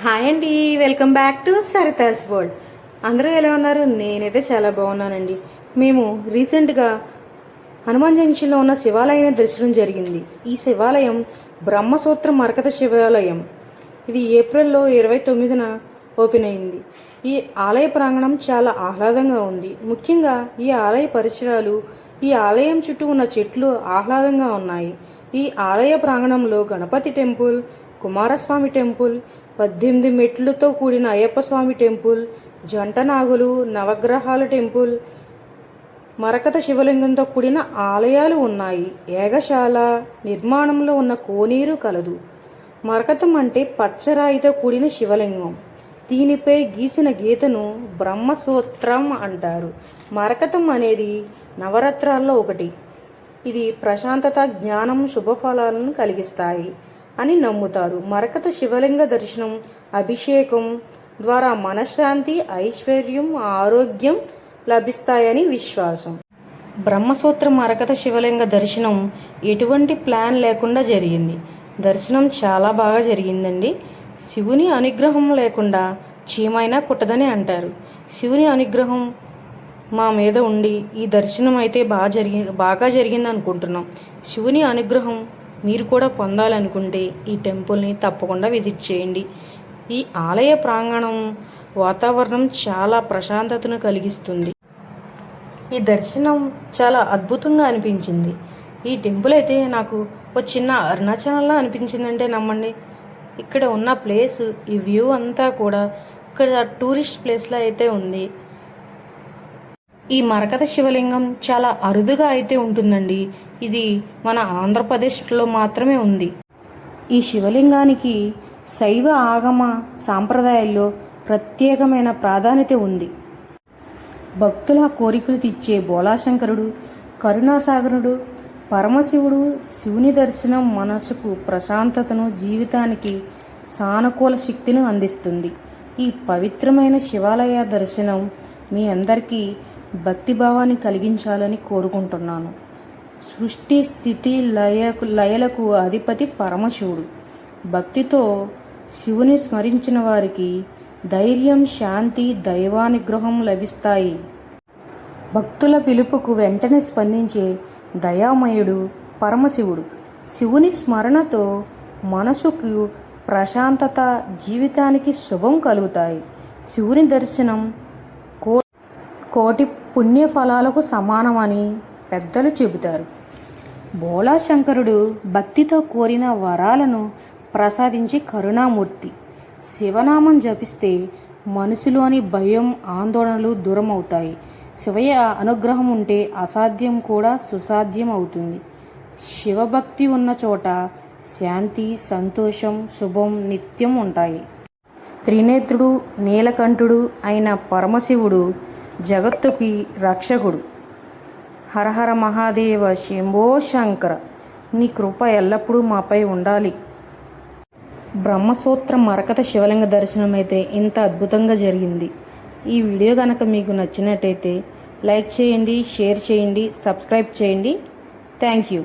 Hi అండి, welcome back to Saritha's world. అందరూ ఎలా ఉన్నారు? నేనైతే చాలా బాగున్నానండి. మేము రీసెంట్గా హనుమాన్ జంక్షన్లో ఉన్న శివాలయాన్ని దర్శనం జరిగింది. ఈ శివాలయం బ్రహ్మసూత్ర మరకత శివాలయం. ఇది ఏప్రిల్లో 29న ఓపెన్ అయింది. ఈ ఆలయ ప్రాంగణం చాలా ఆహ్లాదంగా ఉంది. ముఖ్యంగా ఈ ఆలయ పరిసరాలు, ఈ ఆలయం చుట్టూ ఉన్న చెట్లు ఆహ్లాదంగా ఉన్నాయి. ఈ ఆలయ ప్రాంగణంలో గణపతి టెంపుల్, కుమారస్వామి టెంపుల్, 18 మెట్లతో కూడిన అయ్యప్ప స్వామి టెంపుల్, జంట నాగులు, నవగ్రహాల టెంపుల్, మరకత శివలింగంతో కూడిన ఆలయాలు ఉన్నాయి. ఏగశాల నిర్మాణంలో ఉన్న కోనేరు కలదు. మరకతం అంటే పచ్చరాయితో కూడిన శివలింగం. దీనిపై గీసిన గీతను బ్రహ్మసూత్రం అంటారు. మరకతం అనేది నవరత్నాల్లో ఒకటి. ఇది ప్రశాంతత, జ్ఞానం, శుభఫలాలను కలిగిస్తాయి అని నమ్ముతారు. మరకత శివలింగ దర్శనం, అభిషేకం ద్వారా మనశ్శాంతి, ఐశ్వర్యం, ఆరోగ్యం లభిస్తాయని విశ్వాసం. బ్రహ్మసూత్ర మరకత శివలింగ దర్శనం ఎటువంటి ప్లాన్ లేకుండా జరిగింది. దర్శనం చాలా బాగా జరిగిందండి. శివుని అనుగ్రహం లేకుండా చీమైనా కుట్టదని అంటారు. శివుని అనుగ్రహం మా మీద ఉండి ఈ దర్శనం అయితే బాగా జరిగింది అనుకుంటున్నాం. శివుని అనుగ్రహం మీరు కూడా పొందాలనుకుంటే ఈ టెంపుల్ని తప్పకుండా విజిట్ చేయండి. ఈ ఆలయ ప్రాంగణం వాతావరణం చాలా ప్రశాంతతను కలిగిస్తుంది. ఈ దర్శనం చాలా అద్భుతంగా అనిపించింది. ఈ టెంపుల్ అయితే నాకు ఒక చిన్న అరుణాచలంలా అనిపించిందంటే నమ్మండి. ఇక్కడ ఉన్న ప్లేస్, ఈ వ్యూ అంతా కూడా ఇక్కడ టూరిస్ట్ ప్లేస్లో అయితే ఉంది. ఈ మరకత శివలింగం చాలా అరుదుగా అయితే ఉంటుందండి. ఇది మన ఆంధ్రప్రదేశ్లో మాత్రమే ఉంది. ఈ శివలింగానికి శైవ ఆగమ సాంప్రదాయాల్లో ప్రత్యేకమైన ప్రాధాన్యత ఉంది. భక్తుల కోరికలు తీర్చే బోళాశంకరుడు, కరుణాసాగరుడు, పరమశివుడు. శివుని దర్శనం మనసుకు ప్రశాంతతను, జీవితానికి సానుకూల శక్తిని అందిస్తుంది. ఈ పవిత్రమైన శివాలయ దర్శనం మీ అందరికీ భక్తిభావాన్ని కలిగించాలని కోరుకుంటున్నాను. సృష్టి స్థితి లయలకు అధిపతి పరమశివుడు. భక్తితో శివుని స్మరించిన వారికి ధైర్యం, శాంతి, దైవానుగ్రహం లభిస్తాయి. భక్తుల పిలుపుకు వెంటనే స్పందించే దయామయుడు పరమశివుడు. శివుని స్మరణతో మనసుకు ప్రశాంతత, జీవితానికి శుభం కలుగుతాయి. శివుని దర్శనం కోటి పుణ్యఫలాలకు సమానమని పెద్దలు చెబుతారు. బోళాశంకరుడు భక్తితో కోరిన వరాలను ప్రసాదించి కరుణామూర్తి. శివనామం జపిస్తే మనసులోని భయం, ఆందోళనలు దూరం అవుతాయి. శివయ్య అనుగ్రహం ఉంటే అసాధ్యం కూడా సుసాధ్యం అవుతుంది. శివభక్తి ఉన్న చోట శాంతి, సంతోషం, శుభం నిత్యం ఉంటాయి. త్రినేత్రుడు, నీలకంఠుడు అయిన పరమశివుడు జగత్తుకి రక్షకుడు. హరహర మహాదేవ, శంభో శంకర, నీ కృప ఎల్లప్పుడూ మాపై ఉండాలి. బ్రహ్మసూత్ర మరకత శివలింగ దర్శనం అయితే ఇంత అద్భుతంగా జరిగింది. ఈ వీడియో కనుక మీకు నచ్చినట్టయితే లైక్ చేయండి, షేర్ చేయండి, సబ్స్క్రైబ్ చేయండి. Thank you.